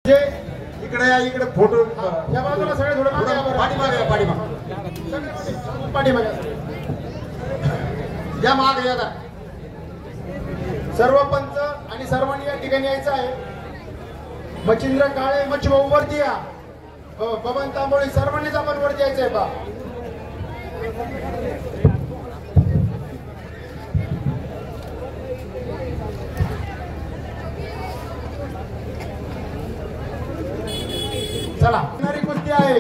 इकडे या, इकडे फोटो या बाजूला सगळे थोडं पाठीमागे या मागे या. सर्व पंच आणि सर्वांनी या ठिकाणी यायचं आहे. मच्छिंद्र काळे मच्छभाऊ वरती या. बबन तांबोळी सर्वांनीच आपण वरती यायचं आहे. चला कुस्ती आहे.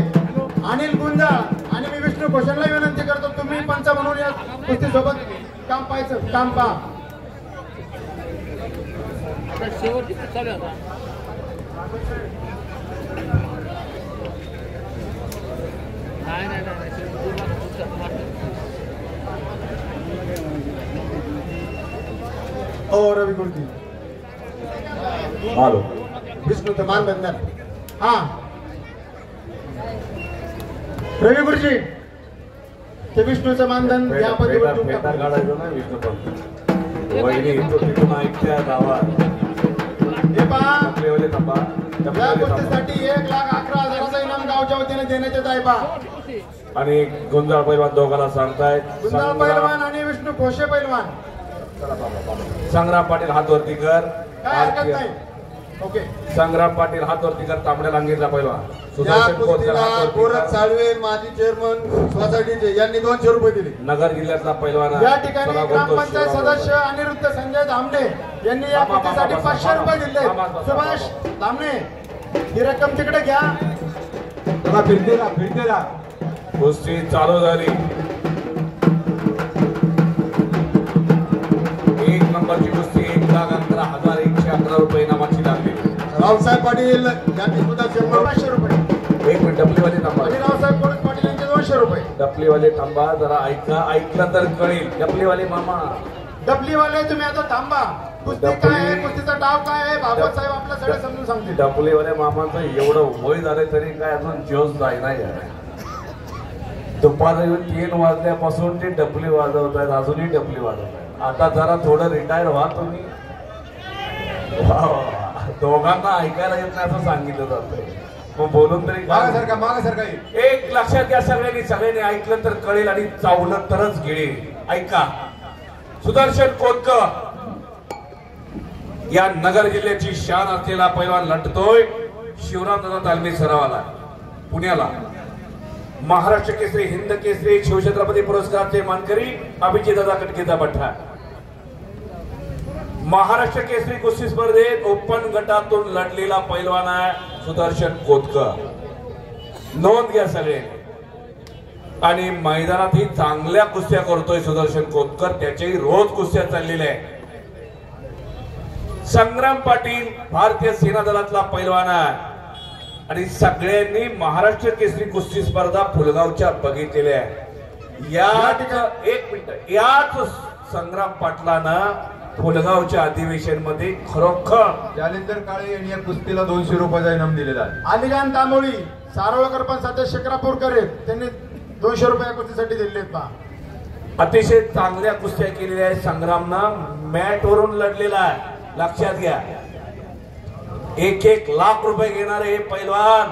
अनिल गुंजाळ आणि मी विष्णू घोषणला विनंती करतो, तुम्ही पंच म्हणून या कुस्ती सोबत काम पाहायचं, काम पहा. ओ रवी गुरुजी हॅलो विष्णू तर मान बंधन. हा रवी गुरुजी ते विष्णूचं मानधन या पद्धतीवर काढायचं ना. विष्णू पण वहिनी इथून तिथून ऐकत्या गावात हे पहा, या या गोष्टीसाठी 1,11,000 इनाम गावच्या वतीने देण्यात येत आहे. पहा, आणि गुंजाळ पैलवान दोघांना सांगतायत. गुंजाळ पैलवान आणि विष्णू खोशे पैलवान. संग्राम पाटील हात वरती कर. काय हरकत नाही. ओके. संग्राम पाटील हात वरती कर. तांबड्या लांगीचा पैलवान. गोरख साळवे माजी चेअरमन सोसायटीचे यांनी 200 रुपये दिले. नगर जिल्ह्यातला पैलवान. या ठिकाणी ग्रामपंचायत सदस्य अनिरुद्ध संजय धामणे यांनी या कुस्तीसाठी 500 रुपये दिले. सुभाष धामणे ही रक्कम तिकडे घ्या. फिरते राहा. कुस्ती चालू झाली. 1 नंबरची कुस्ती 1,11,111 रुपये इनामाची लागली. रावसाहेब पाटील यांनी सुद्धा 500 रुपये. एक मिनिट डबलीवाले थांबा. आणि रावसाहेब कोळक पाटील यांचे 200 रुपये. डबलीवाले थांबा जरा ऐका. ऐकलं तर कळेल. डबलीवाले मामा. डबलीवाले तुम्ही आता थांबा. कुस्ती काय आहे, कुस्तीचा डाव काय आहे, भागवत साहेब आपल्या सगळं समजून सांगतील. डबलीवाले मामाचं एवढं वय झालं तरी काय अजून जोश जाय नाही. दुपारी 3 वाजल्यापासून ते डबली वाजवत आहेत. अजूनही डबली वाजवत आहेत. आता जरा थोडं रिटायर व्हा तुम्ही. दोघांना ऐकायला येत नाही असं सांगितलं जातं. मग बोलून तरी मागासारखा एक लक्षात घ्या. सगळ्यांनी ऐकलं तर कळेल आणि चावलं तरच गिळेल. ऐका. सुदर्शन कोतकर या नगर जिल्ह्याची शान असलेला पैलवान लढतोय शिवरामदादा तालमी सरावाला पुण्याला. महाराष्ट्र केसरी, हिंद केसरी, शिवछत्रपती पुरस्काराचे मानकरी अभिजितदादा कटकेचा पठ्ठा. महाराष्ट्र केसरी कुस्ती स्पर्धेत ओपन गटातून लढलेला पैलवान आहे सुदर्शन कोतकर. नोंद घ्या सगळे. आणि मैदानातही चांगल्या कुस्त्या करतोय सुदर्शन कोतकर. त्याच्याही रोज कुस्त्या चाललेल्या आहे. संग्राम पाटील भारतीय सेना दलातला पैलवान आहे आणि सगळ्यांनी महाराष्ट्र केसरी कुस्ती स्पर्धा फुलगावच्या बघितलेल्या आहे. या ठिकाणी 1 मिनिट. याच संग्राम पाटलानं फुलगावच्या अधिवेशन मध्ये खरोखर जालिंदर काळे यांनी या कुस्तीला 200 रुपयाचा इनाम दिलेला आहे. अलिगान तांबोळी सारोळकर पण सध्या शिक्रापूरकर आहेत, त्यांनी 200 रुपये कुस्तीसाठी दिले आहेत. अतिशय चांगल्या कुस्त्या केलेल्या आहेत. संग्रामनं मॅट वरून लढलेला आहे. लक्षात घ्या. 1-1 लाख रुपये घेणारे हे पैलवान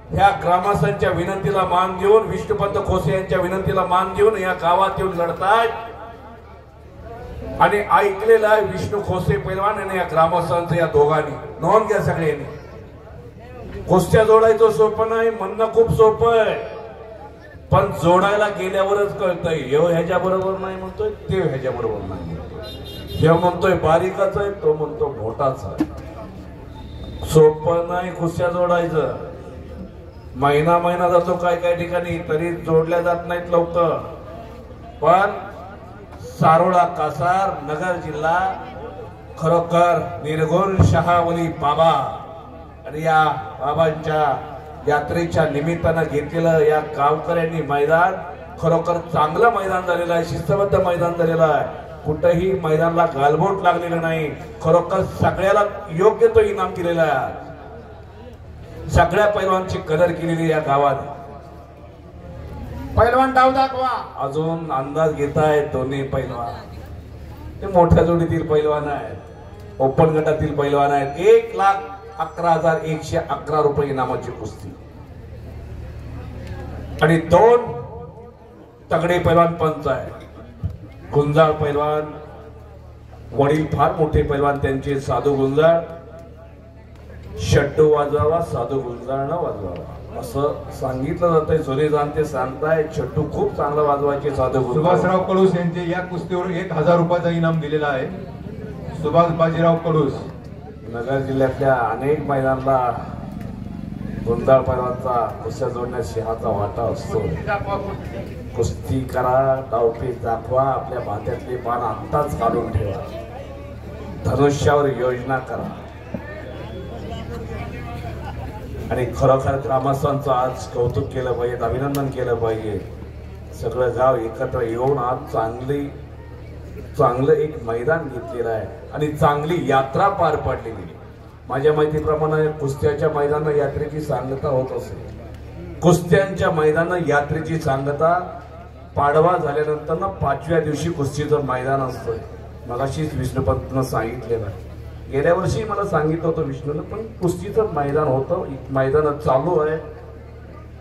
ह्या ग्रामस्थांच्या विनंतीला मान देऊन, विष्णुपंत खोसे यांच्या विनंतीला मान देऊन या गावात येऊन लढतायत. आणि ऐकलेला आहे विष्णू खोसे पैलवान आणि या ग्रामस्थांचं. या दोघांनी नोंद घ्या सगळ्यांनी. कुस्त्या जोडायचं सोपं नाही, म्हणणं खूप सोपं आहे, पण जोडायला गेल्यावरच कळतंय. ह्याच्या बरोबर नाही म्हणतोय, ते ह्याच्या बरोबर नाही म्हणतोय. हे म्हणतोय बारीकाच आहे, तो म्हणतो मोठाच आहे. सोपं नाही कुस्त्या जोडायचं. महिना जातो काय ठिकाणी, तरी जोडल्या जात नाहीत लवकर. पण सारोळा कासार नगर जिल्हा खरोखर निर्गुण शहावली बाबा आणि या बाबांच्या यात्रेच्या निमित्तानं घेतलेलं या गावकऱ्यांनी मैदान खरोखर चांगलं मैदान झालेलं आहे. शिस्तबद्ध मैदान झालेलं आहे. कुठेही मैदानाला गालबोट लागलेलं नाही. खरोखर सगळ्याला योग्य तो इनाम दिलेला आहे. सगळ्या पैलवानची कदर केलेली या गावात. पैलवान डाव दाखवा. अजून अंदाज घेतायत दोन्ही पैलवान. ते मोठ्या जोडीतील पैलवान आहेत, ओपन गटातील पैलवान आहेत. 11,111 रुपये इनामाची कुस्ती आणि 2 तगडे पैलवान पंच आहे. गुंजाळ पैलवान वडील फार मोठे पैलवान त्यांचे साधू गुंजाळ. शड्डू वाजवावा साधू गुंजाळ न वाजवावा असं सांगितलं जातंय. जुने जाणते सांगताय छट्टू खूप चांगला वाजवायचे साधू गुंजाळ. सुभाषराव कडूस यांचे या कुस्तीवर 1,000 रुपयाचा इनाम दिलेला आहे. सुभाष बाजीराव कडूस. नगर जिल्ह्यातल्या अनेक मैदानाला गुंजाळ पैलवानचा कुस्त्या जोडण्यात सिंहाचा वाटा असतो. कुस्ती करा, डावपेच दाखवा, आपल्या भात्यातले बाण आत्ताच काढून ठेवा, धनुष्यावर योजना करा. आणि खरोखर ग्रामस्थांचं आज कौतुक केलं पाहिजे, अभिनंदन केलं पाहिजे. सगळं गाव एकत्र येऊन आज चांगलं एक मैदान घेतलेलं आहे आणि चांगली यात्रा पार पडलेली. माझ्या माहितीप्रमाणे कुस्त्याच्या मैदानात यात्रेची सांगता होत असे. कुस्त्यांच्या मैदानात यात्रेची सांगता पाडवा झाल्यानंतर ना 5व्या दिवशी कुस्तीचं मैदान असतं. मगाशीच विष्णुपंतनं सांगितलेलं. गेल्या वर्षी मला सांगितलं होतं विष्णूनं, पण कुस्तीचं मैदान होतं, मैदान चालू आहे.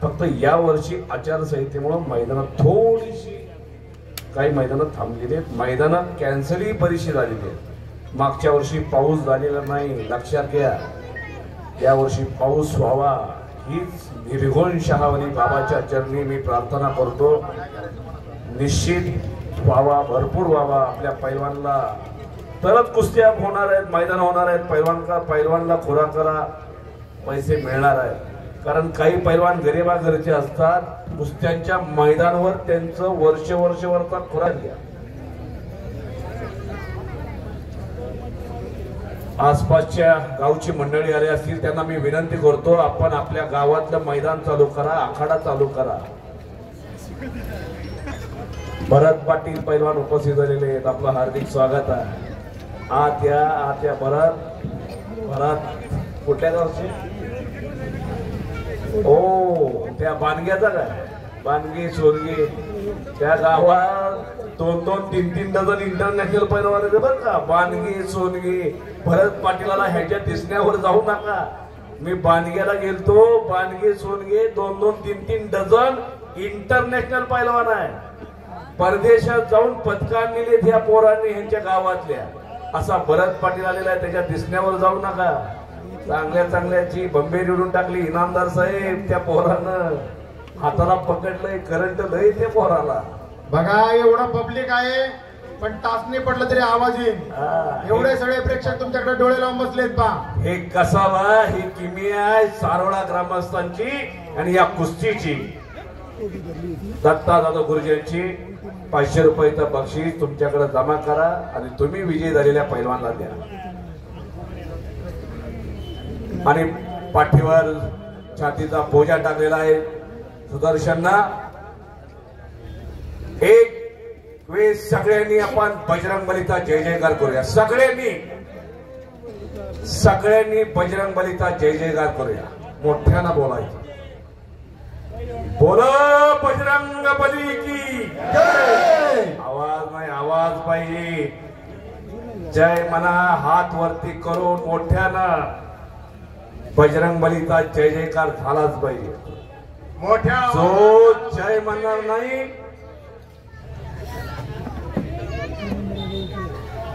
फक्त या वर्षी आचारसंहितेमुळे मैदानात थोडीशी काही मैदानात थांबलेली आहेत. मैदानात कॅन्सलही बरीचशी झालेली आहेत. मागच्या वर्षी पाऊस झालेला नाही, लक्षात घ्या. या वर्षी पाऊस व्हावा हीच निर्गुण शहावली बाबाच्या चरणी मी प्रार्थना करतो. निश्चित व्हावा, भरपूर व्हावा. आपल्या पैलवानला तरच कुस्त्या होणार आहेत, मैदान होणार आहेत. पैलवानला खुराकाला पैसे मिळणार आहेत. कारण काही पैलवान गरिबा घरचे असतात, कुस्त्यांच्या मैदानावर त्यांचं वर्षभरचा खुराक घ्या. आसपासच्या गावची मंडळी आली असतील त्यांना मी विनंती करतो, आपण आपल्या गावातलं मैदान चालू करा, आखाडा चालू करा. भरत पाटील पैलवान उपस्थित झालेले आहेत, आपलं हार्दिक स्वागत आहे. आत या भरत कुठल्या गावचे? ओ त्या बानग्याचा काय? बानगी सोरगी त्या गावात 2-2, 3-3 डझन इंटरनॅशनल पैलवान आहेत बरं का. बानगी सोनगी भरत पाटीलाला ह्याच्या दिसण्यावर जाऊ नका. मी बानग्याला गेलतो, बानगी सोनगी 2-2, 3-3 डझन इंटरनॅशनल पैलवान आहे. परदेशात जाऊन पदका आणलेले त्या पोरांनी ह्यांच्या गावातल्या. असा भरत पाटील आलेला आहे, त्याच्या दिसण्यावर जाऊ नका. चांगल्याची बंबेरी उडून टाकली इनामदार साहेब. त्या पोरानं हाताला पकडलंय, करंट लय त्या पोराला. बघा एवढं पब्लिक आहे पण तास नाही पडलं तरी आवाज येईल. एवढे सगळे प्रेक्षक तुमच्याकडे डोळे लावून बसलेत पा. हे कसावा, ही किमिया आहे सारोळा ग्रामस्थांची आणि या कुस्तीची. दत्ता दादा गुरुजींची 500 रुपयाचं बक्षीस तुमच्याकडे जमा करा आणि तुम्ही विजयी झालेल्या पैलवानला द्या. आणि पाठीवर छातीचा बोजा टाकलेला आहे सुदर्शनना. एक वेळ सगळ्यांनी आपण बजरंगबलीचा जय जयकार करूया. सगळ्यांनी बजरंगबलीचा जय जयकार करूया. मोठ्यानं बोलायचं. बोलो बजरंगबली की जय. आवाज नाही, आवाज पाहिजे. जय म्हणा, हात वरती करून मोठ्यानं बजरंगबलीचा जय जयकार झालाच पाहिजे. मोठ्या जो जय म्हणणार नाही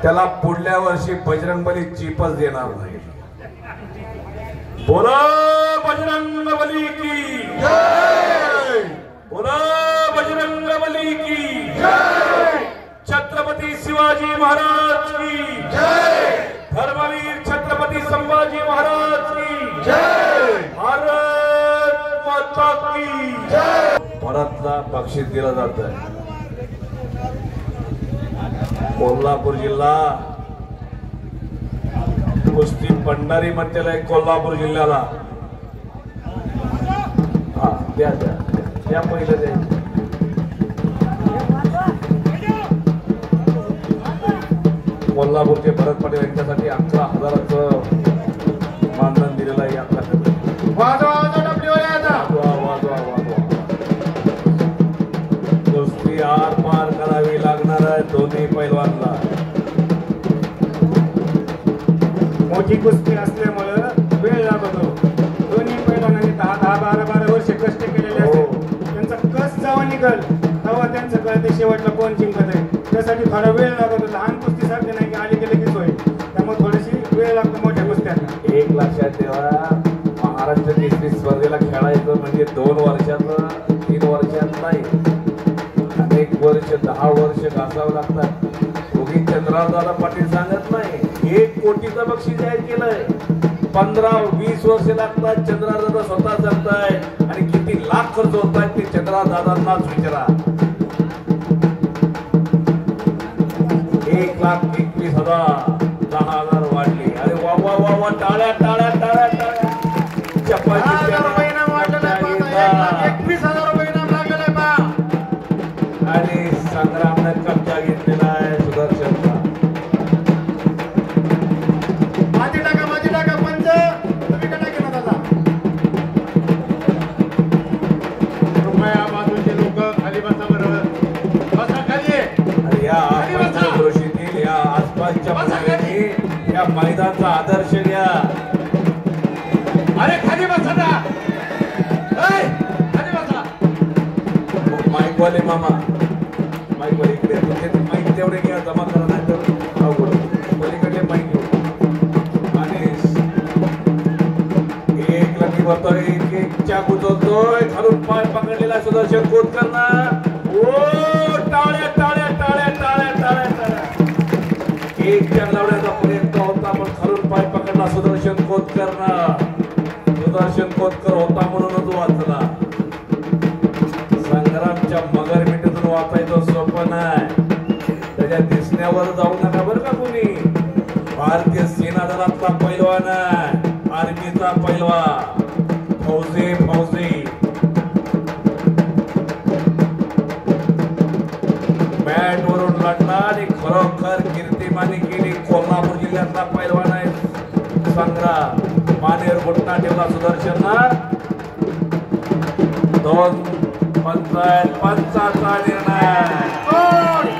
त्याला पुढल्या वर्षी बजरंगबली चीपच देणार नाही. बोला बजरंगबली की जय. बोला बजरंगबली की जय. छत्रपती शिवाजी महाराज की जय. धर्मवीर छत्रपती संभाजी महाराज की जय. भारत माता की जय. भारतला बक्षीस दिलं जात आहे. कोल्हापूर जिल्हा कुस्ती भंडारी म्हणतेला आहे कोल्हापूर जिल्ह्याला. हा द्या द्या द्या पहिलं द्या. कोल्हापूरचे भरत पाटील यांच्यासाठी 11,000चं मानधन दिलेलं आहे. कुस्ती आर पार करावी लागणार आहे दोन्ही पैलवानला. मोठी कुस्ती असल्यामुळे वेळ निकल तेव्हा त्यांचं कळते शेवटला कोण जिंकत आहे. त्यासाठी थोडा वेळ लागत होता. लहान कुस्ती सारखं नाही की आली की लगेच होईल. त्यामुळे थोडीशी वेळ लागतो मोठ्या कुस्त्यांना. एक लक्षात ठेवा, महाराष्ट्र केसरी स्पर्धेला खेळायचं म्हणजे 2 वर्षाचं 3 वर्षात नाही, अनेक वर्ष 10 वर्ष घासावं लागतात. दोघी चंद्ररावदादा पाटील सांगत नाही 1 कोटीचं बक्षीस जाहीर केलंय. 15-20 वर्ष लागतात. चंद्ररावदादा स्वतः सांगताय आणि किती लाख खर्च होत आहेत ते चंद्ररावदादांनाच विचारा. 1,21,000 10,000 वाढले. अरे वा वा वा वा, टाळ्या टाळ्या टाळ्या टाळ्या. चपाती 21,000 रुपये इनाम लागलेलं आहे बा. आणि संग्रामने कब्जा घेतलेला आहे सुदर्शनचा. माती टाका पंच तुम्ही का टाके ना दादा. कृपया बाजूचे लोक खाली बसा बरोबर. बसा खाली. अरे या पंचक्रोशीतील या आसपासच्या मुलांनी या मैदानाचा आदर्श घ्या. अरे खाली बसा ना. खाली बसा. माईक वाले मामा, माईक वाले इकडे तुमचे माईक तेवढे घ्या, जमा करा नाही तर अवघड. पलीकडले माईक घेऊ आणि एक लकी बघतोय, एक चाकू चोरतोय, खालून पाय पकडलेला सुदर्शन खोतकरना. ओ टाळ्या टाळ्या टाळ्या टाळ्या टाळ्या टाळ्या. एक चार लावण्याचा प्रयत्न होता पण खालून पाय पकडला सुदर्शन खोतकरना. सुदर्शन खोतकर होता म्हणूनच वाचला. संग्रामच्या मगर मिठीतून वाचायचं सोपं नाही. त्याच्या दिसण्यावर जाऊ नका बरं का कोणी. भारतीय सेना दलातला पैलवान आहे, आर्मीचा पैलवान, फौजी मॅट वरून लढला आणि खरोखर कीर्तिमानी केली. कोल्हापूर जिल्ह्यातला पैलवान आहे संग्राम. मानेर घुटना ठेवला सुदर्शनला. 2 पंचाचा निर्णय.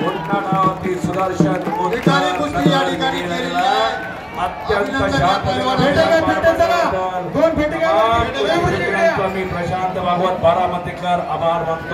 घुटनावरती सुदर्शन ठिकाणी कुस्ती या ठिकाणी केलेली आहे. अत्यंत शांत. मी प्रशांत भागवत बारामतीकर आभार मानतो.